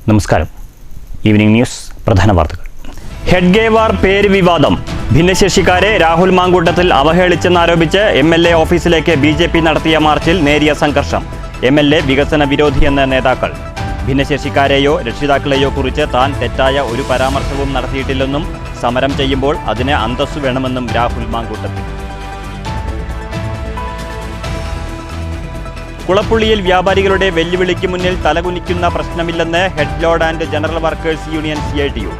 നമസ്കാരം. Evening news പ്രധാന വാർത്തകൾ. ഹെഡ്ഗേവാർ പേര് വിവാദം. ഭിന്നശേഷിക്കാരെ രാഹുൽ മാങ്കൂട്ടത്തിൽ അവഹേളിച്ചെന്നാരോപിച്ച് MLA ഓഫീസിലേക്ക് BJP നടത്തിയ മാർച്ചിൽ നേരിയ സംഘർഷം. MLA വികസന വിരോധിയെന്ന നേതാക്കൾ. ഭിന്നശേഷിക്കാരെയോ രക്ഷിതാക്കളെയോ കുറിച്ച് താൻ തെറ്റായ ഒരു പരാമർശവും നടത്തിയിട്ടില്ലെന്നും സമരം ചെയ്യുമ്പോൾ അതിന് അന്തസ്സു വേണമെന്നും രാഹുൽ മാങ്കൂട്ടത്തിൽ. കുളപ്പുള്ളിയിൽ വ്യാപാരികളുടെ വെല്ലുവിളിക്ക് മുന്നിൽ തലകുനിക്കുന്ന പ്രശ്നമില്ലെന്ന് head load and general workers union CITU.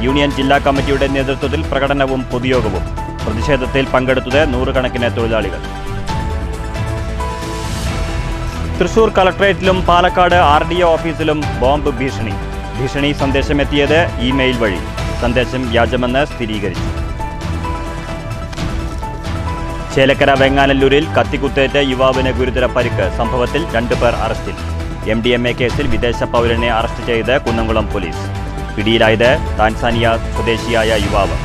Union ജില്ലാ കമ്മിറ്റിയുടെ നേതൃത്വത്തിൽ പ്രകടനവും പൊതുയോഗവും. പ്രതിഷേധത്തിൽ പങ്കെടുത്തത് നൂറുകണക്കിന് തൊഴിലാളികൾ. തൃശൂർ കളക്ടറേറ്റിലും പാലക്കാട് RDO ഓഫീസിലും ബോംബ് ഭീഷണി. ഭീഷണി സന്ദേശമെത്തിയത് ഇമെയിൽ വഴി. സന്ദേശം വ്യാജമെന്ന് സ്ഥിരീകരിച്ചു. ചേലക്കര വെങ്ങാനല്ലൂരിൽ കത്തിക്കുത്തേറ്റ് യുവാവിന് ഗുരുതര പരിക്ക്. സംഭവത്തിൽ 2 പേർ അറസ്റ്റിൽ. MDMA കേസിൽ വിദേശ പൗരനെ അറസ്റ്റ് ചെയ്ത് കുന്നംകുളം പോലീസ്. പിടിയിലായത് താൻസാനിയ സ്വദേശിയായ യുവാവ്.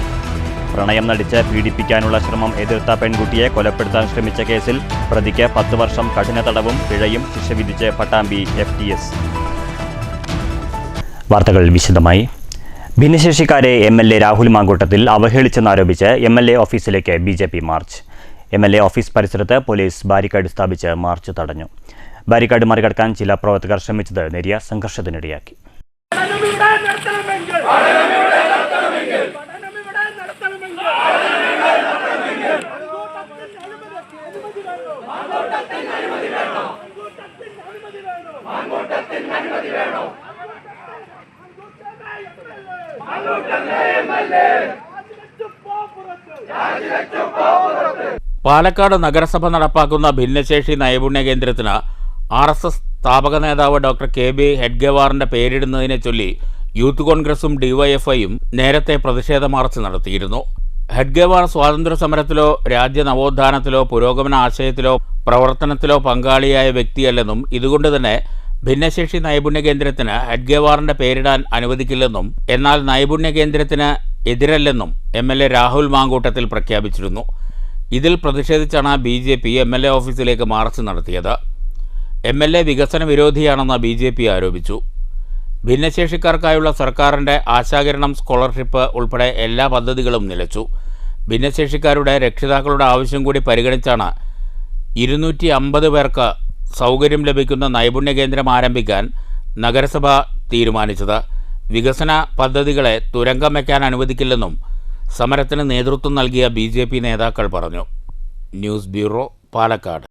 പ്രണയം നടിച്ച് പീഡിപ്പിക്കാനുള്ള ശ്രമം എതിർത്ത പെൺകുട്ടിയെ കൊലപ്പെടുത്താൻ ശ്രമിച്ച കേസിൽ പ്രതിക്ക് 10 വർഷം കഠിന തടവും പിഴയും ശിക്ഷ വിധിച്ച് പട്ടാമ്പി FTS. വാർത്തകൾ വിശദമായി. ഭിന്നശേഷിക്കാരെ MLA രാഹുൽ മാങ്കൂട്ടത്തിൽ അവഹേളിച്ചെന്നാരോപിച്ച് MLA ഓഫീസിലേക്ക് BJP മാർച്ച്. MLA ഓഫീസ് പരിസരത്ത് പോലീസ് ബാരിക്കേഡ് സ്ഥാപിച്ച് മാർച്ച് തടഞ്ഞു. ബാരിക്കേഡ് മറികടക്കാൻ ചില പ്രവർത്തകർ ശ്രമിച്ചത് നേരിയ സംഘർഷത്തിനിടയാക്കി. പാലക്കാട് നഗരസഭ നടപ്പാക്കുന്ന ഭിന്നശേഷി നൈപുണ്യ കേന്ദ്രത്തിന് RSS സ്ഥാപക നേതാവ് ഡോക്ടർ KB ഹെഡ്ഗേവാറിന്റെ പേരിടുന്നതിനെ ചൊല്ലി യൂത്ത് കോൺഗ്രസും DYFIയും നേരത്തെ പ്രതിഷേധ മാർച്ച് നടത്തിയിരുന്നു. ഹെഡ്ഗേവാർ സ്വാതന്ത്ര്യ സമരത്തിലോ രാജ്യ നവോത്ഥാനത്തിലോ പുരോഗമന ആശയത്തിലോ പ്രവർത്തനത്തിലോ പങ്കാളിയായ വ്യക്തിയല്ലെന്നും ഇതുകൊണ്ട് തന്നെ ഭിന്നശേഷി നൈപുണ്യ കേന്ദ്രത്തിന് ഹെഡ്ഗേവാറിന്റെ പേരിടാൻ അനുവദിക്കില്ലെന്നും എന്നാൽ നൈപുണ്യ കേന്ദ്രത്തിന് എതിരല്ലെന്നും MLA രാഹുൽ മാങ്കൂട്ടത്തിൽ പ്രഖ്യാപിച്ചിരുന്നു. ഇതിൽ പ്രതിഷേധിച്ചാണ് BJP MLA ഓഫീസിലേക്ക് മാർച്ച് നടത്തിയത്. MLA വികസന വിരോധിയാണെന്ന് BJP ആരോപിച്ചു. ഭിന്നശേഷിക്കാർക്കായുള്ള സർക്കാരിൻ്റെ ആശാകിരണം സ്കോളർഷിപ്പ് ഉൾപ്പെടെ എല്ലാ പദ്ധതികളും നിലച്ചു. ഭിന്നശേഷിക്കാരുടെ രക്ഷിതാക്കളുടെ ആവശ്യം കൂടി പരിഗണിച്ചാണ് 250 പേർക്ക് സൗകര്യം ലഭിക്കുന്ന നൈപുണ്യ കേന്ദ്രം ആരംഭിക്കാൻ നഗരസഭ തീരുമാനിച്ചത്. വികസന പദ്ധതികളെ തുരങ്കം വയ്ക്കാൻ അനുവദിക്കില്ലെന്നും സമരത്തിന് നേതൃത്വം നൽകിയ BJP നേതാക്കൾ പറഞ്ഞു. News bureau, Palakkad.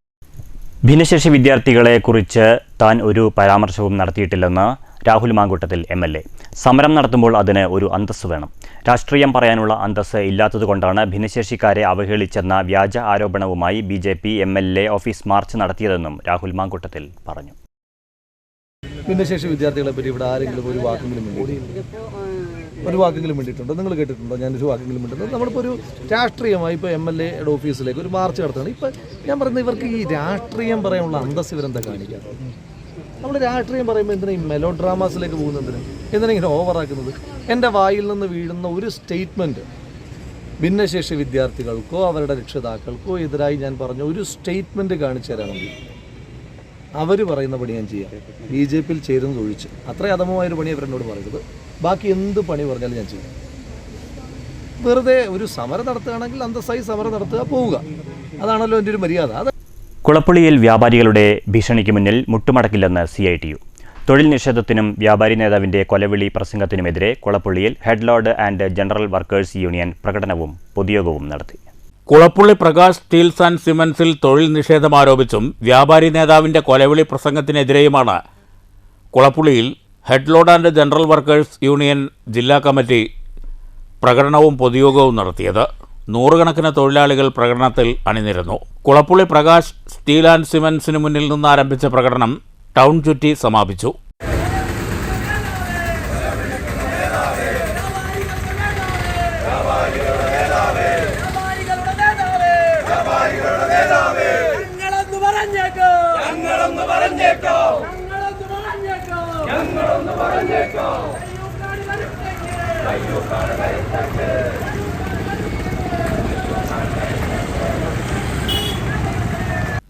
ഭിന്നശേഷി വിദ്യാർത്ഥികളെ കുറിച്ച് താൻ ഒരു പരാമർശവും നടത്തിയിട്ടില്ലെന്ന് രാഹുൽ മാങ്കൂട്ടത്തിൽ MLA. സമരം നടത്തുമ്പോൾ അതിന് ഒരു അന്തസ്സ് വേണം. രാഷ്ട്രീയം പറയാനുള്ള അന്തസ്സ് ഇല്ലാത്തതുകൊണ്ടാണ് ഭിന്നശേഷിക്കാരെ അവഹേളിച്ചെന്ന വ്യാജ ആരോപണവുമായി BJP MLA ഓഫീസ് മാർച്ച് നടത്തിയതെന്നും രാഹുൽ മാങ്കൂട്ടത്തിൽ പറഞ്ഞു. ഭിന്നശേഷി വിദ്യാർത്ഥികളെ പറ്റി ഇവിടെ ആരെങ്കിലും ഒരു വാക്കെങ്കിലും വേണ്ടിയിട്ടുണ്ടോ? നിങ്ങൾ കേട്ടിട്ടുണ്ടോ? ഞാനൊരു വാക്കെങ്കിലും വേണ്ടിയിട്ടുണ്ടോ? നമ്മളിപ്പോൾ ഒരു രാഷ്ട്രീയമായി ഇപ്പോൾ MLA ഓഫീസിലേക്ക് ഒരു മാർച്ച് നടത്തുകയാണ്. ഇപ്പം ഞാൻ പറയുന്നത് ഇവർക്ക് ഈ രാഷ്ട്രീയം പറയാനുള്ള അന്തസ്സ് ഇവരെന്താ കാണിക്കുക? നമ്മൾ രാഷ്ട്രീയം പറയുമ്പോൾ എന്തിനാ ഈ മെലോ ഡ്രാമാസിലേക്ക് പോകുന്നതിന്? എന്തിനാ ഇങ്ങനെ ഓവറാക്കുന്നത്? എൻ്റെ വായിൽ നിന്ന് വീഴുന്ന ഒരു സ്റ്റേറ്റ്മെൻറ്റ് ഭിന്നശേഷി വിദ്യാർത്ഥികൾക്കോ അവരുടെ രക്ഷിതാക്കൾക്കോ എതിരായി ഞാൻ പറഞ്ഞ ഒരു സ്റ്റേറ്റ്മെൻറ്റ് കാണിച്ചു തരാണെങ്കിൽ അവർ പറയുന്ന പണി ഞാൻ ചെയ്യാം. BJPയിൽ ചേരുന്നത് ഒഴിച്ച് അത്ര അധമമായൊരു പണി അവരെന്നോട് പറയരുത്. ബാക്കി എന്ത് പണി പറഞ്ഞാലും ഞാൻ ചെയ്യും. വെറുതെ ഒരു സമരം നടത്തുകയാണെങ്കിൽ അന്തസ്സായി സമരം നടത്തുക, പോവുക. അതാണല്ലോ എൻ്റെ ഒരു മര്യാദ. കുളപ്പുള്ളിയിൽ വ്യാപാരികളുടെ ഭീഷണിക്ക് മുന്നിൽ മുട്ടുമടക്കില്ലെന്ന് CITU. തൊഴിൽ നിഷേധത്തിനും വ്യാപാരി നേതാവിൻ്റെ കൊലവിളി പ്രസംഗത്തിനുമെതിരെ കുളപ്പുള്ളിയിൽ head load and general workers union പ്രകടനവും പൊതുയോഗവും നടത്തി. കുളപ്പുള്ളി പ്രകാശ് സ്റ്റീൽസ് ആൻഡ് സിമൻസിൽ തൊഴിൽ നിഷേധം ആരോപിച്ചും വ്യാപാരി നേതാവിൻ്റെ കൊലവിളി പ്രസംഗത്തിനെതിരെയുമാണ് കുളപ്പുള്ളിയിൽ head load and general workers union ജില്ലാ കമ്മിറ്റി പ്രകടനവും പൊതുയോഗവും നടത്തിയത്. നൂറുകണക്കിന് തൊഴിലാളികൾ പ്രകടനത്തിൽ അണിനിരന്നു. കുളപ്പുള്ളി പ്രകാശ് സ്റ്റീൽ ആൻഡ് സിമൻസിന് മുന്നിൽ നിന്ന് ആരംഭിച്ച പ്രകടനം ടൗൺ ചുറ്റി സമാപിച്ചു.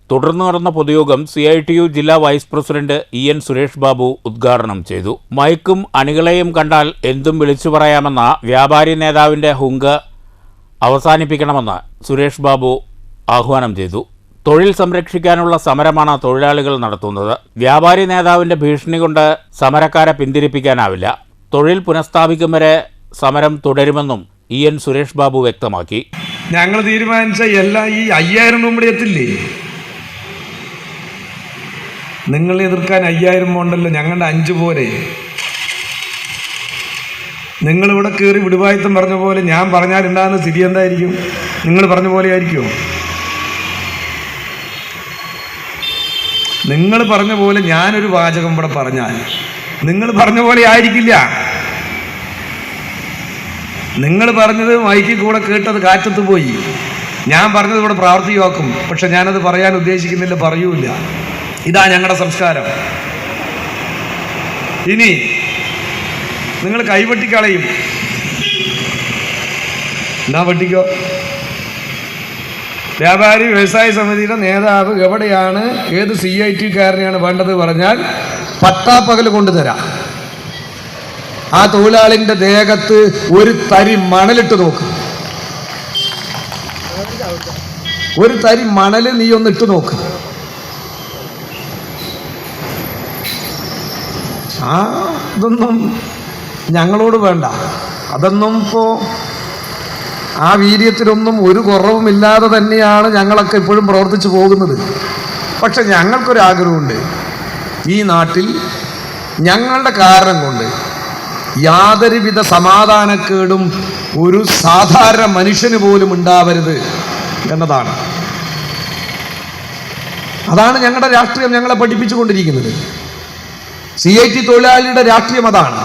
തുടർന്ന് നടന്ന പൊതുയോഗം CITU ജില്ലാ vice president EN Suresh Babu ഉദ്ഘാടനം ചെയ്തു. മൈക്കും അണികളെയും കണ്ടാൽ എന്തും വിളിച്ചു പറയാമെന്ന വ്യാപാരി നേതാവിന്റെ ഹുങ്ക് അവസാനിപ്പിക്കണമെന്ന് സുരേഷ് ബാബു ആഹ്വാനം ചെയ്തു. തൊഴിൽ സംരക്ഷിക്കാനുള്ള സമരമാണ് തൊഴിലാളികൾ നടത്തുന്നത്. വ്യാപാരി നേതാവിന്റെ ഭീഷണി കൊണ്ട് സമരക്കാരെ പിന്തിരിപ്പിക്കാനാവില്ല. തൊഴിൽ പുനഃസ്ഥാപിക്കും വരെ സമരം തുടരുമെന്നും EN സുരേഷ് ബാബു വ്യക്തമാക്കി. ഞങ്ങൾ തീരുമാനിച്ച എല്ലാം ഈ 5000 കൂടി എത്തില്ലേ? നിങ്ങൾ എതിർക്കാൻ 5000 ഉണ്ടല്ലോ, ഞങ്ങളുടെ 5 പോരെ. നിങ്ങളിവിടെ കയറി വിടുവായത്തം പറഞ്ഞ പോലെ ഞാൻ പറഞ്ഞാലുണ്ടാകുന്ന സ്ഥിതി എന്തായിരിക്കും? നിങ്ങൾ പറഞ്ഞ പോലെ ആയിരിക്കുമോ? നിങ്ങൾ പറഞ്ഞ പോലെ ഞാനൊരു വാചകം ഇവിടെ പറഞ്ഞാൽ നിങ്ങൾ പറഞ്ഞ പോലെ ആയിരിക്കില്ല. നിങ്ങൾ പറഞ്ഞത് മൈക്കിൽ കൂടെ കേട്ടത് കാറ്റത്ത് പോയി. ഞാൻ പറഞ്ഞത് ഇവിടെ പ്രാവർത്തികമാക്കും. പക്ഷെ ഞാനത് പറയാൻ ഉദ്ദേശിക്കുന്നില്ല, പറയൂല. ഇതാ ഞങ്ങളുടെ സംസ്കാരം. ഇനി നിങ്ങൾ കൈവെട്ടിക്കളയും. എന്നാ വെട്ടിക്കോ. വ്യാപാരി വ്യവസായ സമിതിയുടെ നേതാവ് എവിടെയാണ്, ഏത് CIT-കാരനെയാണ് വേണ്ടത് പറഞ്ഞാൽ പട്ടാപ്പകൽ കൊണ്ടുതരാം. ആ തൊഴിലാളിൻ്റെ ദേഹത്ത് ഒരു തരി മണലിട്ട് നോക്ക്. ഒരു തരി മണൽ നീ ഒന്ന് ഇട്ട് നോക്ക്. ഇതൊന്നും ഞങ്ങളോട് വേണ്ട. അതൊന്നും ഇപ്പോൾ ആ വീര്യത്തിലൊന്നും ഒരു കുറവുമില്ലാതെ തന്നെയാണ് ഞങ്ങളൊക്കെ ഇപ്പോഴും പ്രവർത്തിച്ചു പോകുന്നത്. പക്ഷെ ഞങ്ങൾക്കൊരാഗ്രഹമുണ്ട്, ഈ നാട്ടിൽ ഞങ്ങളുടെ കാരണം കൊണ്ട് യാതൊരുവിധ സമാധാനക്കേടും ഒരു സാധാരണ മനുഷ്യന് പോലും ഉണ്ടാവരുത് എന്നതാണ്. അതാണ് ഞങ്ങളുടെ രാഷ്ട്രീയം ഞങ്ങളെ പഠിപ്പിച്ചുകൊണ്ടിരിക്കുന്നത്. CIT തൊഴിലാളിയുടെ രാഷ്ട്രീയം അതാണ്.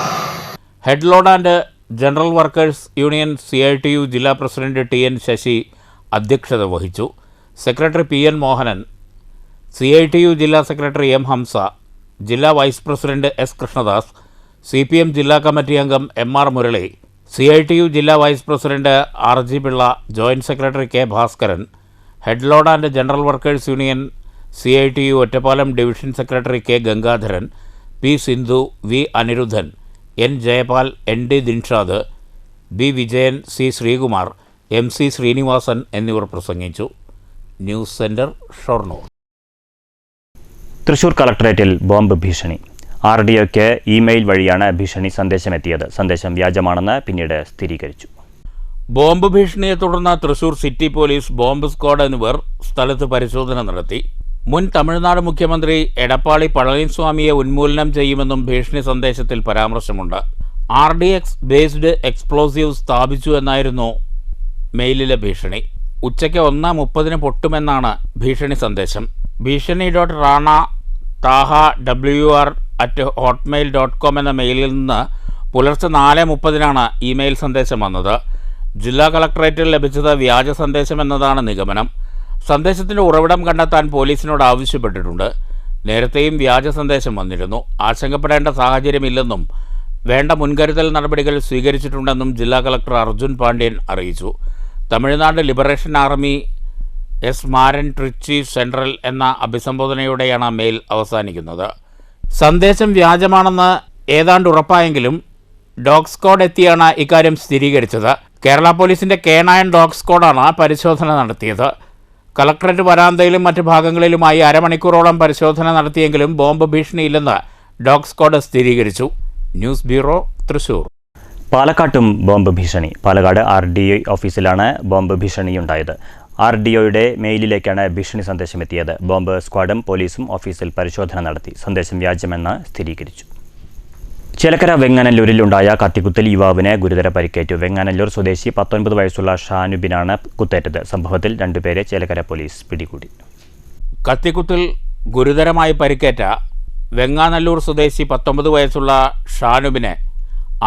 Head load and general workers union CITU ജില്ലാ പ്രസിഡന്റ് TN ശശി അധ്യക്ഷത വഹിച്ചു. സെക്രട്ടറി PN മോഹനൻ, CITU ജില്ലാ സെക്രട്ടറി M ഹംസ, ജില്ലാ vice president S Krishnadas, CPM ജില്ലാ കമ്മിറ്റി അംഗം MR മുരളി, CITU ജില്ലാ vice president RG Pillai, joint secretary K Bhaskaran, head load and general workers union CITU Ottapalam division secretary K Gangadharan, P Sindhu, V Anirudhan, N Jayapal, ND Dinshad, B Vijayan, C Sreekumar, MC Sreenivasan എന്നിവർ പ്രസംഗിച്ചു. News centre, Shoranur. Thrissur കളക്ടറേറ്റിൽ bomb ഭീഷണി. RDOയ്ക്ക് email വഴിയാണ് ഭീഷണി സന്ദേശമെത്തിയത്. സന്ദേശം വ്യാജമാണെന്ന് പിന്നീട് സ്ഥിരീകരിച്ചു. ബോംബ് ഭീഷണിയെ തുടർന്ന് Thrissur city police, bomb squad എന്നിവർ സ്ഥലത്ത് പരിശോധന നടത്തി. മുൻ തമിഴ്നാട് മുഖ്യമന്ത്രി എടപ്പാളി പളനിസ്വാമിയെ ഉന്മൂലനം ചെയ്യുമെന്നും ഭീഷണി സന്ദേശത്തിൽ പരാമർശമുണ്ട്. RDX ബേസ്ഡ് എക്സ്പ്ലോസീവ് സ്ഥാപിച്ചു എന്നായിരുന്നു മെയിലിലെ ഭീഷണി. ഉച്ചയ്ക്ക് 1:30 പൊട്ടുമെന്നാണ് ഭീഷണി സന്ദേശം. bhani.rana.taha@hotmail.com എന്ന മെയിലിൽ നിന്ന് പുലർച്ചെ 4:30 ഇമെയിൽ സന്ദേശം വന്നത്. ജില്ലാ കളക്ടറേറ്റിൽ ലഭിച്ചത് വ്യാജ സന്ദേശം എന്നതാണ് നിഗമനം. സന്ദേശത്തിൻ്റെ ഉറവിടം കണ്ടെത്താൻ പോലീസിനോട് ആവശ്യപ്പെട്ടിട്ടുണ്ട്. നേരത്തെയും വ്യാജ സന്ദേശം വന്നിരുന്നു. ആശങ്കപ്പെടേണ്ട സാഹചര്യമില്ലെന്നും വേണ്ട മുൻകരുതൽ നടപടികൾ സ്വീകരിച്ചിട്ടുണ്ടെന്നും ജില്ലാ കളക്ടർ അർജുൻ പാണ്ഡ്യൻ അറിയിച്ചു. തമിഴ്നാട് ലിബറേഷൻ ആർമി എസ് മാരൻ ട്രിച്ചി സെൻട്രൽ എന്ന അഭിസംബോധനയോടെയാണ് മെയിൽ അവസാനിക്കുന്നത്. സന്ദേശം വ്യാജമാണെന്ന് ഏതാണ്ട് ഉറപ്പായെങ്കിലും ഡോഗ് സ്ക്വാഡ് എത്തിയാണ് ഇക്കാര്യം സ്ഥിരീകരിച്ചത്. കേരള പോലീസിൻ്റെ K9 ഡോഗ് സ്ക്വാഡാണ് പരിശോധന നടത്തിയത്. കളക്ടറേറ്റ് വരാന്തയിലും മറ്റ് ഭാഗങ്ങളിലുമായി അരമണിക്കൂറോളം പരിശോധന നടത്തിയെങ്കിലും ബോംബ് ഭീഷണിയില്ലെന്ന് ഡോഗ് സ്ക്വാഡ് സ്ഥിരീകരിച്ചു. News bureau, Thrissur. പാലക്കാട്ടും ബോംബ് ഭീഷണി. പാലക്കാട് RDO ഓഫീസിലാണ് ബോംബ് ഭീഷണിയുണ്ടായത്. RDOയുടെ മെയിലിലേക്കാണ് ഭീഷണി സന്ദേശമെത്തിയത്. ബോംബ് സ്ക്വാഡും പോലീസും ഓഫീസിൽ പരിശോധന നടത്തി. സന്ദേശം വ്യാജമെന്ന് സ്ഥിരീകരിച്ചു. ചേലക്കര വെങ്ങാനല്ലൂരിലുണ്ടായ കത്തിക്കുത്തിൽ യുവാവിന് ഗുരുതര പരിക്കേറ്റു. വെങ്ങാനല്ലൂർ സ്വദേശി 19 വയസ്സുള്ള ഷാനുബിനാണ് കുത്തേറ്റത്. സംഭവത്തിൽ 2 പേരെ ചേലക്കര പോലീസ് പിടികൂടി. കത്തിക്കുത്തിൽ ഗുരുതരമായി പരിക്കേറ്റ വെങ്ങാനല്ലൂർ സ്വദേശി 19 വയസ്സുള്ള ഷാനുബിനെ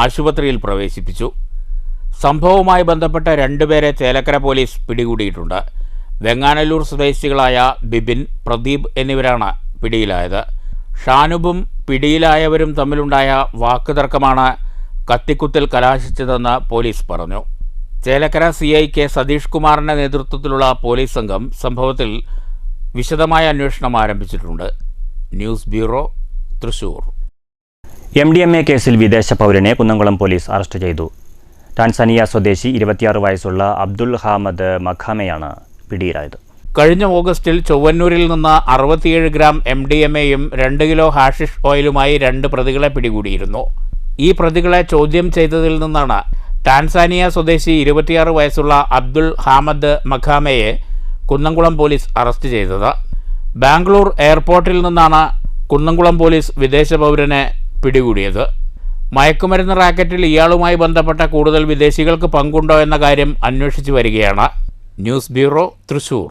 ആശുപത്രിയിൽ പ്രവേശിപ്പിച്ചു. സംഭവവുമായി ബന്ധപ്പെട്ട 2 പേരെ ചേലക്കര പോലീസ് പിടികൂടിയിട്ടുണ്ട്. വെങ്ങാനല്ലൂർ സ്വദേശികളായ ബിബിൻ, പ്രദീപ് എന്നിവരാണ് പിടിയിലായത്. ഷാനുബും പിടിയിലായവരും തമ്മിലുണ്ടായ വാക്കുതർക്കമാണ് കത്തിക്കുത്തിൽ കലാശിച്ചതെന്ന് പോലീസ് പറഞ്ഞു. ചേലക്കര CI K സതീഷ് കുമാറിൻ്റെ നേതൃത്വത്തിലുള്ള പോലീസ് സംഘം സംഭവത്തിൽ വിശദമായ അന്വേഷണം ആരംഭിച്ചിട്ടുണ്ട്. News bureau, Thrissur. MDMA കേസിൽ വിദേശ പൗരനെ കുന്നംകുളം പോലീസ് അറസ്റ്റ് ചെയ്തു. ടാൻസാനിയ സ്വദേശി 26 വയസ്സുള്ള അബ്ദുൾ ഹാമദ് മഖാമയാണ് പിടിയിലായത്. കഴിഞ്ഞ ഓഗസ്റ്റിൽ ചൊവ്വന്നൂരിൽ നിന്ന് 67 ഗ്രാം MDMAയും 2 കിലോ ഹാഷിഷ് ഓയിലുമായി 2 പ്രതികളെ പിടികൂടിയിരുന്നു. ഈ പ്രതികളെ ചോദ്യം ചെയ്തതിൽ നിന്നാണ് ടാൻസാനിയ സ്വദേശി 26 വയസ്സുള്ള അബ്ദുൾ ഹാമദ് മഖാമയെ കുന്നംകുളം പോലീസ് അറസ്റ്റ് ചെയ്തത്. ബാംഗ്ലൂർ എയർപോർട്ടിൽ നിന്നാണ് കുന്നംകുളം പോലീസ് വിദേശ പൗരനെ പിടികൂടിയത്. മയക്കുമരുന്ന് റാക്കറ്റിൽ ഇയാളുമായി ബന്ധപ്പെട്ട കൂടുതൽ വിദേശികൾക്ക് പങ്കുണ്ടോ എന്ന കാര്യം അന്വേഷിച്ചു വരികയാണ്. News bureau, Thrissur.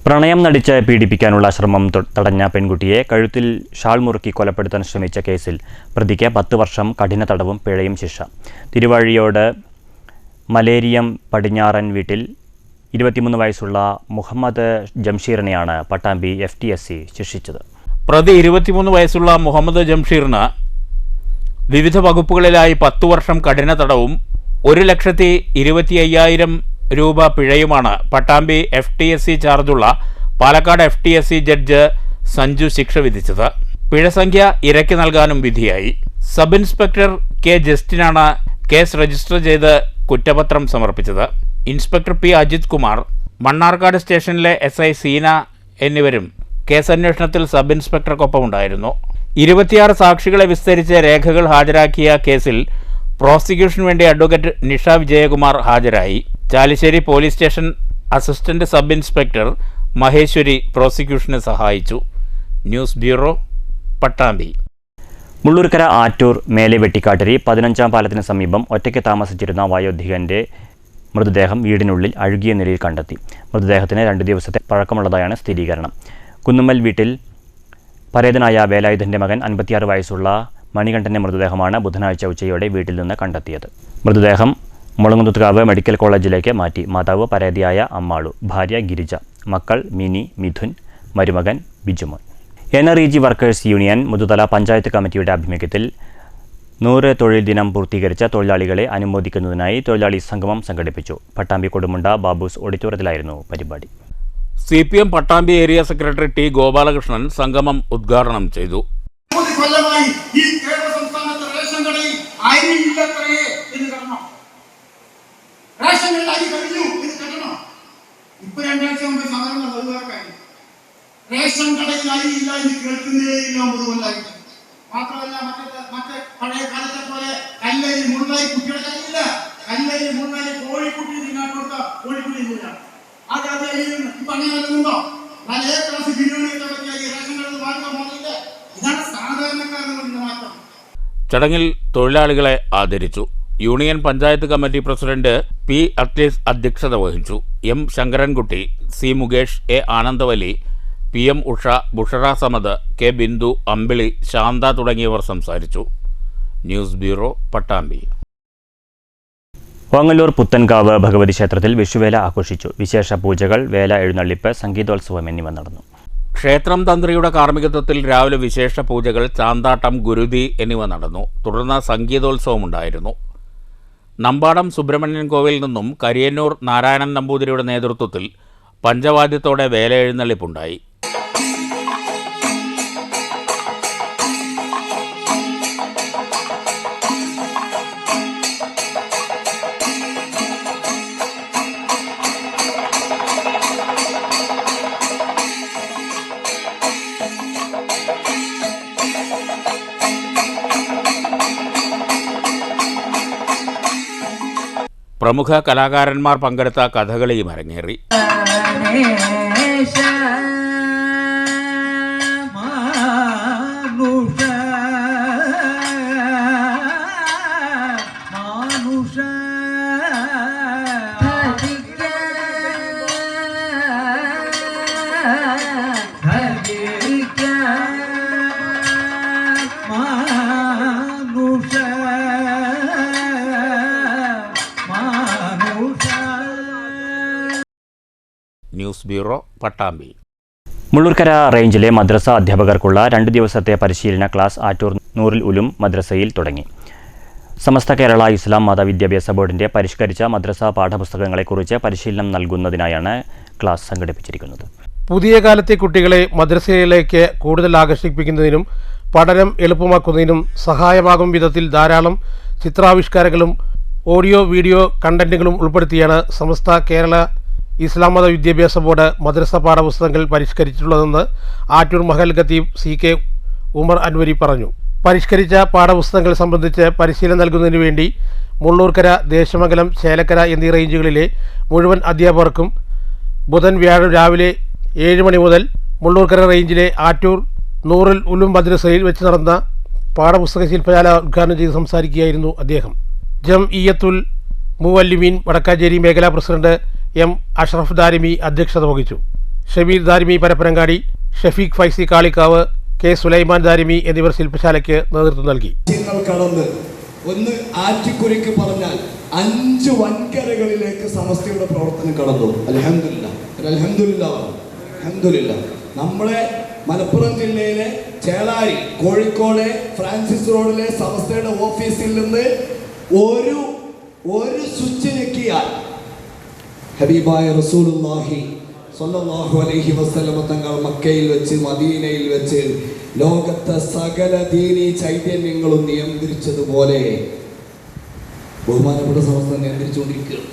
പ്രണയം നടിച്ച് പീഡിപ്പിക്കാനുള്ള ശ്രമം തടഞ്ഞ പെൺകുട്ടിയെ കഴുത്തിൽ ഷാൾ മുറുക്കി കൊലപ്പെടുത്താൻ ശ്രമിച്ച കേസിൽ പ്രതിക്ക് 10 വർഷം കഠിന തടവും പിഴയും ശിക്ഷ. തിരുവഴിയോട് മലേരിയം പടിഞ്ഞാറൻ വീട്ടിൽ 23 വയസ്സുള്ള മുഹമ്മദ് ജംഷീറിനെയാണ് പട്ടാമ്പി FTSC ശിക്ഷിച്ചത്. പ്രതി 23 വയസ്സുള്ള മുഹമ്മദ് ജംഷീറിന് വിവിധ വകുപ്പുകളിലായി 10 വർഷം കഠിന തടവും 1,25,000 രൂപ പിഴയുമാണ് പട്ടാമ്പി FTSC ചാർജുള്ള പാലക്കാട് FTSC ജഡ്ജ് സഞ്ജു ശിക്ഷ വിധിച്ചത്. പിഴ സംഖ്യ ഇരയ്ക്ക് നൽകാനും വിധിയായി. Sub inspector K. ജസ്റ്റിനാണ് കേസ് രജിസ്റ്റർ ചെയ്ത് കുറ്റപത്രം സമർപ്പിച്ചത്. Inspector P. അജിത് കുമാർ, മണ്ണാർക്കാട് സ്റ്റേഷനിലെ SI സീന എന്നിവരും കേസന്വേഷണത്തിൽ സബ് ഇൻസ്പെക്ടർക്കൊപ്പമുണ്ടായിരുന്നു. 26 സാക്ഷികളെ വിസ്തരിച്ച് രേഖകൾ ഹാജരാക്കിയ കേസിൽ പ്രോസിക്യൂഷന് വേണ്ടി അഡ്വക്കേറ്റ് നിഷ വിജയകുമാർ ഹാജരായി. Chalissery police station assistant sub inspector Maheswari പ്രോസിക്യൂഷനെ സഹായിച്ചു. News bureau, Pattambi. മുള്ളൂർക്കര ആറ്റൂർ മേലെ വെട്ടിക്കാട്ടിരി 15-ാം പാലത്തിന് സമീപം ഒറ്റയ്ക്ക് താമസിച്ചിരുന്ന വയോധികന്റെ മൃതദേഹം വീടിനുള്ളിൽ അഴുകിയ നിലയിൽ കണ്ടെത്തി. മൃതദേഹത്തിന് 2 ദിവസത്തെ പഴക്കമുള്ളതായാണ് സ്ഥിരീകരണം. കുന്നുമ്മൽ വീട്ടിൽ പരേതനായ വേലായുധന്റെ മകൻ 56 വയസ്സുള്ള മണികണ്ഠന്റെ മൃതദേഹമാണ് ബുധനാഴ്ച ഉച്ചയോടെ വീട്ടിൽ നിന്ന് കണ്ടെത്തിയത്. മൃതദേഹം മുളങ്ങുന്നത്തുകാവ് മെഡിക്കൽ കോളേജിലേക്ക് മാറ്റി. മാതാവ് പരേതയായ അമ്മാളു, ഭാര്യ ഗിരിജ, മക്കൾ മിനി, മിഥുൻ, മരുമകൻ Bijumon. NREG workers union Muthuthala panchayat കമ്മിറ്റിയുടെ ആഭിമുഖ്യത്തിൽ 100 തൊഴിൽ ദിനം പൂർത്തീകരിച്ച തൊഴിലാളികളെ അനുമോദിക്കുന്നതിനായി തൊഴിലാളി സംഗമം സംഘടിപ്പിച്ചു. പട്ടാമ്പി കൊടുമുണ്ട ബാബൂസ് ഓഡിറ്റോറിയത്തിലായിരുന്നു പരിപാടി. CPM Pattambi area secretary T. Gopalakrishnan സംഗമം ഉദ്ഘാടനം ചെയ്തു. റേഷൻ കടയിൽ അരിയില്ല എന്ന് കേൾക്കുന്നേയില്ല. മാത്രമല്ല മറ്റേ പഴയ കാലത്തെ പോലെ കല്ലരി മുള്ളായി കുട്ടിയുടെ കയ്യില്ല. കല്ലരി മുള്ളായി കോഴിക്കുട്ടി തിന്നാട്ട് കൊടുത്ത കോഴിക്കുട്ടി തിന്നില്ല. അത് ഇപ്പൊ അങ്ങനെ വരുന്നുണ്ടോ? നല്ല ക്ലാസ് ബിരിയാണി റേഷൻ കടയിൽ വാങ്ങാൻ പോകുന്നില്ല. ഇതാണ് സാധാരണക്കാരുടെ മാറ്റം. ചടങ്ങിൽ തൊഴിലാളികളെ ആദരിച്ചു. Union panchayat committee president P. അറ്റ്ലീസ് അധ്യക്ഷത വഹിച്ചു. M. Sankarankutty, C. Mukesh, A. Anandavalli, PM Usha, Bushra Samad, K. Bindu, അമ്പിളി, ശാന്ത തുടങ്ങിയവർ സംസാരിച്ചു. News bureau, Pattambi. ഓങ്ങല്ലൂർ പുത്തൻകാവ് ഭഗവതി ക്ഷേത്രത്തിൽ വിഷുവേല ആഘോഷിച്ചു. വിശേഷ പൂജകൾ, വേല എഴുന്നള്ളിപ്പ്, സംഗീതോത്സവം എന്നിവ നടന്നു. ക്ഷേത്രം തന്ത്രിയുടെ കാർമ്മികത്വത്തിൽ രാവിലെ വിശേഷ പൂജകൾ, ചാന്താട്ടം, ഗുരുതി എന്നിവ നടന്നു. തുടർന്ന് സംഗീതോത്സവമുണ്ടായിരുന്നു. നമ്പാടം സുബ്രഹ്മണ്യൻ കോവിൽ നിന്നും കരിയന്നൂർ നാരായണൻ നമ്പൂതിരിയുടെ നേതൃത്വത്തിൽ പഞ്ചവാദ്യത്തോടെ വേല എഴുന്നള്ളിപ്പുണ്ടായി. പ്രമുഖ കലാകാരന്മാർ പങ്കെടുത്ത കഥകളിയും അരങ്ങേറി. News bureau, Pattambi. മുള്ളൂർക്കര റേഞ്ചിലെ മദ്രസ അധ്യാപകർക്കുള്ള 2 ദിവസത്തെ പരിശീലന ക്ലാസ് ആറ്റൂർ നൂറുൽ ഉലും മദ്രസയിൽ തുടങ്ങി. സമസ്ത കേരള ഇസ്ലാം മത വിദ്യാഭ്യാസ ബോർഡിന്റെ പരിഷ്കരിച്ച മദ്രസ പാഠപുസ്തകങ്ങളെക്കുറിച്ച് പരിശീലനം നൽകുന്നതിനായാണ് ക്ലാസ് സംഘടിപ്പിച്ചിരിക്കുന്നത്. പുതിയ കാലത്തെ കുട്ടികളെ മദ്രസയിലേക്ക് കൂടുതൽ ആകർഷിപ്പിക്കുന്നതിനും പഠനം എളുപ്പമാക്കുന്നതിനും സഹായമാകും വിധത്തിൽ ധാരാളം ചിത്രാവിഷ്കാരങ്ങളും ഓഡിയോ വീഡിയോ കണ്ടന്റുകളും ഉൾപ്പെടുത്തിയാണ് സമസ്ത കേരള ഇസ്ലാം മത വിദ്യാഭ്യാസ ബോർഡ് മദ്രസ പാഠപുസ്തകങ്ങൾ പരിഷ്കരിച്ചിട്ടുള്ളതെന്ന് ആറ്റൂർ മഹൽ ഖത്തീബ് CK ഉമർ അൻവരി പറഞ്ഞു. പരിഷ്കരിച്ച പാഠപുസ്തകങ്ങൾ സംബന്ധിച്ച് പരിശീലനം നൽകുന്നതിനു വേണ്ടി മുള്ളൂർക്കര, ദേശമംഗലം, ചേലക്കര എന്നീ റേഞ്ചുകളിലെ മുഴുവൻ അധ്യാപകർക്കും ബുധൻ വ്യാഴം രാവിലെ 7 മണി മുതൽ മുള്ളൂർക്കര റേഞ്ചിലെ ആറ്റൂർ നൂറുൽ ഉലൂം മദ്രസയിൽ വെച്ച് നടന്ന പാഠപുസ്തക ശില്പശാല ഉദ്ഘാടനം ചെയ്ത് സംസാരിക്കുകയായിരുന്നു അദ്ദേഹം. ജംഇയ്യത്തുൽ മുവല്ലിമീൻ വടക്കാഞ്ചേരി മേഖലാ പ്രസിഡന്റ് M. അഷ്റഫ് ദാരിമി അധ്യക്ഷത വഹിച്ചു. ഷബീർ ദാരിമി പരപ്പനങ്ങാടി, ഷഫീഖ് ഫൈസി കാളിക്കാവ്, K. സുലൈമാൻ ദാരിമി എന്നിവർ ശില്പശാലയ്ക്ക് നേതൃത്വം നൽകി. കടന്ന് ഒന്ന് ആറ്റിക്കുറിക്ക് പറഞ്ഞാൽ 5 വൻകരകളിലേക്ക് സമസ്തയുടെ പ്രവർത്തനം കടന്നു. അൽഹംദുലില്ലാ. നമ്മളെ മലപ്പുറം ജില്ലയിലെ ചേളാരി, കോഴിക്കോട് ഫ്രാൻസിസ് റോഡിലെ സമസ്തയുടെ ഓഫീസിൽ നിന്ന് ഒരു സ്വിച്ച് ഞെക്കിയാൽ ഹബീബായ റസൂലുള്ളാഹി സ്വല്ലല്ലാഹു അലൈഹി വസല്ലമ തങ്ങൾ മക്കയിൽ വെച്ച്, മദീനയിൽ വെച്ച് ലോകത്തെ സകല ദീനീ ചൈതന്യങ്ങളും നിയന്ത്രിച്ചതുപോലെ ബഹുമാനപ്പെട്ട സമസ്ത നിയന്ത്രിച്ചുകൊണ്ടിരിക്കുകയാണ്.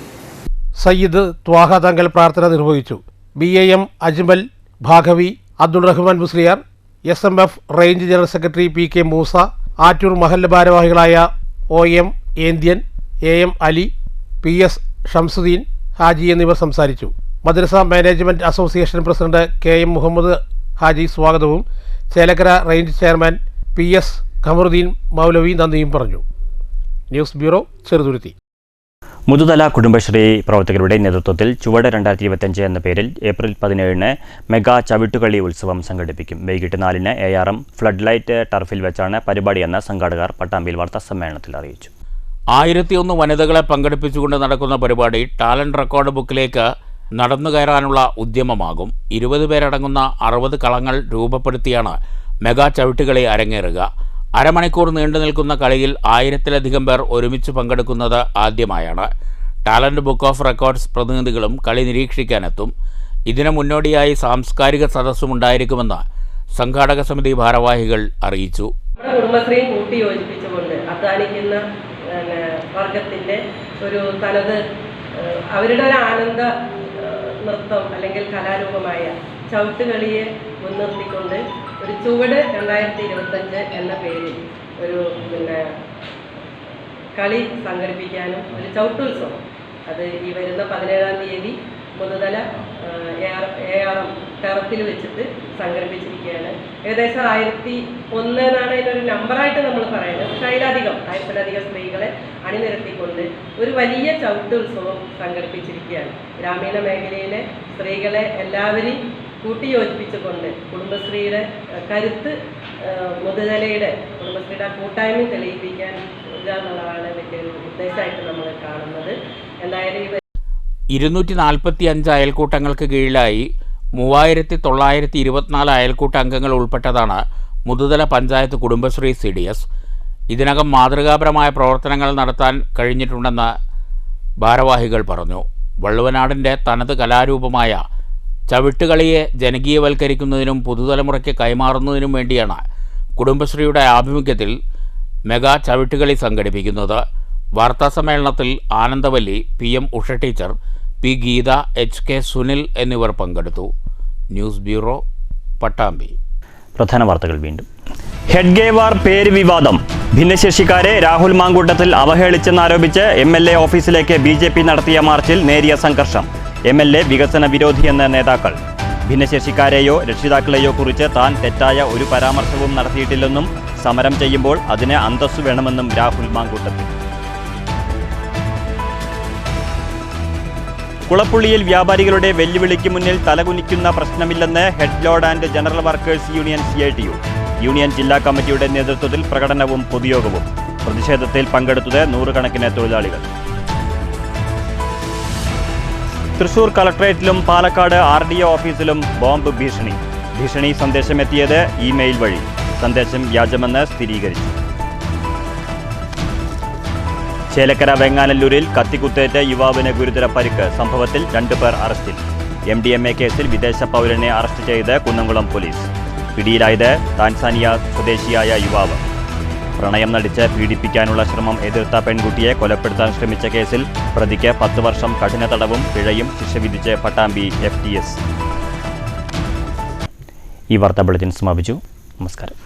സയ്യിദ് ത്വാഹ തങ്ങൾ പ്രാർത്ഥന നിർവഹിച്ചു. BAM Ajmal Bhagavi, Abdul Rahman Musliyar, SMF range general secretary PK Moosa, Attoor മഹല്ല് ഭാരവാഹികളായ OM ഏന്ത്യൻ, AM Ali, PS Shamsuddin Haji എന്നിവർ സംസാരിച്ചു. Madrasa management association president KM Muhammad Haji സ്വാഗതവും Chelakkara range chairman PS Khamaruddin Maulavi നന്ദിയും പറഞ്ഞു. News bureau, Cheruthuruthy. മുതുതല കുടുംബശ്രീ പ്രവർത്തകരുടെ നേതൃത്വത്തിൽ ചുവട് 2025 എന്ന പേരിൽ ഏപ്രിൽ 17 മെഗാ ചവിട്ടുകളി ഉത്സവം സംഘടിപ്പിക്കും. വൈകിട്ട് 4 ARM ഫ്ലഡ് ലൈറ്റ് ടർഫിൽ വെച്ചാണ് പരിപാടിയെന്ന് സംഘാടകർ പട്ടാമ്പിയിൽ വാർത്താസമ്മേളനത്തിൽ അറിയിച്ചു. 1001 വനിതകളെ പങ്കെടുപ്പിച്ചുകൊണ്ട് നടക്കുന്ന പരിപാടി ടാലന്റ് റെക്കോർഡ് ബുക്കിലേക്ക് നടന്നു കയറാനുള്ള ഉദ്യമമാകും. 20 പേരടങ്ങുന്ന 60 കളങ്ങൾ രൂപപ്പെടുത്തിയാണ് മെഗാ ചവിട്ടുകളി അരങ്ങേറുക. അരമണിക്കൂർ നീണ്ടു നിൽക്കുന്ന കളിയിൽ 1000-ലധികം പേർ ഒരുമിച്ച് പങ്കെടുക്കുന്നത് ആദ്യമായാണ്. ടാലന്റ് ബുക്ക് ഓഫ് റെക്കോർഡ്സ് പ്രതിനിധികളും കളി നിരീക്ഷിക്കാനെത്തും. ഇതിനു മുന്നോടിയായി സാംസ്കാരിക സദസ്സും ഉണ്ടായിരിക്കുമെന്ന് സംഘാടക സമിതി ഭാരവാഹികൾ അറിയിച്ചു. കുടുംബശ്രീയും കൂട്ടി യോജിപ്പിച്ചുകൊണ്ട് അധ്വാനിക്കുന്ന വർഗത്തിൻ്റെ ഒരു തനത് അവരുടെ ഒരു ആനന്ദ നൃത്തം അല്ലെങ്കിൽ കലാരൂപമായ ചവിട്ടുകളിയെ മുൻനിർത്തിക്കൊണ്ട് ഒരു ചുവട് 2025 എന്ന പേരിൽ ഒരു കളി സംഘടിപ്പിക്കാനും ഒരു ചവിട്ടുത്സവം അത് ഈ വരുന്ന 17-ാം തീയതി മുതുതല ARM ടെറപ്പിൽ വെച്ചിട്ട് സംഘടിപ്പിച്ചിരിക്കുകയാണ്. ഏകദേശം 1001 എന്നാണ് അതിനൊരു നമ്പറായിട്ട് നമ്മൾ പറയുന്നത്. പക്ഷെ അതിലധികം 1000-ലധികം സ്ത്രീകളെ അണിനിരത്തിക്കൊണ്ട് ഒരു വലിയ ചവിട്ടുത്സവം സംഘടിപ്പിച്ചിരിക്കുകയാണ്. ഗ്രാമീണ മേഖലയിലെ സ്ത്രീകളെ എല്ലാവരെയും കൂട്ടിയോജിപ്പിച്ചുകൊണ്ട് കുടുംബശ്രീയുടെ കരുത്ത് മുതുതലയുടെ കുടുംബശ്രീയുടെ കൂട്ടായ്മ തെളിയിപ്പിക്കാൻ എന്നുള്ളതാണ് ഇതിൻ്റെ ഒരു ഉദ്ദേശമായിട്ട് നമ്മൾ കാണുന്നത്. എന്തായാലും 245 അയൽക്കൂട്ടങ്ങൾക്ക് കീഴിലായി 3924 അയൽക്കൂട്ട അംഗങ്ങൾ ഉൾപ്പെട്ടതാണ് മുതുതല പഞ്ചായത്ത് കുടുംബശ്രീ CDS. ഇതിനകം മാതൃകാപരമായ പ്രവർത്തനങ്ങൾ നടത്താൻ കഴിഞ്ഞിട്ടുണ്ടെന്ന് ഭാരവാഹികൾ പറഞ്ഞു. വള്ളുവനാടിൻ്റെ തനത് കലാരൂപമായ ചവിട്ടുകളിയെ ജനകീയവൽക്കരിക്കുന്നതിനും പുതുതലമുറയ്ക്ക് കൈമാറുന്നതിനും വേണ്ടിയാണ് കുടുംബശ്രീയുടെ ആഭിമുഖ്യത്തിൽ മെഗാ ചവിട്ടുകളി സംഘടിപ്പിക്കുന്നത്. വാർത്താസമ്മേളനത്തിൽ Anandavalli, PM Usha teacher, P Geetha, HK Sunil എന്നിവർ പങ്കെടുത്തു. News bureau, Pattambi. പ്രധാന വാർത്തകൾ വീണ്ടും. ഹെഡ്ഗേവാർ പേര് വിവാദം. ഭിന്നശേഷിക്കാരെ രാഹുൽ മാങ്കൂട്ടത്തിൽ അവഹേളിച്ചെന്നാരോപിച്ച് MLA ഓഫീസിലേക്ക് BJP നടത്തിയ മാർച്ചിൽ നേരിയ സംഘർഷം. MLA വികസന വിരോധിയെന്ന നേതാക്കൾ. ഭിന്നശേഷിക്കാരെയോ രക്ഷിതാക്കളെയോ കുറിച്ച് താൻ തെറ്റായ ഒരു പരാമർശവും നടത്തിയിട്ടില്ലെന്നും സമരം ചെയ്യുമ്പോൾ അതിന് അന്തസ്സു വേണമെന്നും രാഹുൽ മാങ്കൂട്ടത്തിൽ. കുളപ്പുള്ളിയിൽ വ്യാപാരികളുടെ വെല്ലുവിളിക്ക് മുന്നിൽ തലകുനിക്കുന്ന പ്രശ്നമില്ലെന്ന് head load and general workers union CITU. Union ജില്ലാ കമ്മിറ്റിയുടെ നേതൃത്വത്തിൽ പ്രകടനവും പൊതുയോഗവും. പ്രതിഷേധത്തിൽ പങ്കെടുത്തത് 100 കണക്കിന് തൊഴിലാളികൾ. തൃശൂർ കളക്ടറേറ്റിലും പാലക്കാട് RDO ഓഫീസിലും ബോംബ് ഭീഷണി. ഭീഷണി സന്ദേശമെത്തിയത് ഇമെയിൽ വഴി. സന്ദേശം വ്യാജമെന്ന് സ്ഥിരീകരിച്ചു. ചേലക്കര വെങ്ങാനല്ലൂരിൽ കത്തിക്കുത്തേറ്റ് യുവാവിന് ഗുരുതര പരിക്ക്. സംഭവത്തിൽ 2 പേർ അറസ്റ്റിൽ. MDMA കേസിൽ വിദേശ പൗരനെ അറസ്റ്റ് ചെയ്ത് കുന്നംകുളം പോലീസ്. പിടിയിലായത് താൻസാനിയ സ്വദേശിയായ യുവാവ്. പ്രണയം നടിച്ച് പീഡിപ്പിക്കാനുള്ള ശ്രമം എതിർത്ത പെൺകുട്ടിയെ കൊലപ്പെടുത്താൻ ശ്രമിച്ച കേസിൽ പ്രതിക്ക് 10 വർഷം കഠിന തടവും പിഴയും ശിക്ഷ വിധിച്ച് പട്ടാമ്പി FTS. ഈ വാർത്താ ബുള്ളറ്റിൻ സമാപിച്ചു. നമസ്കാരം.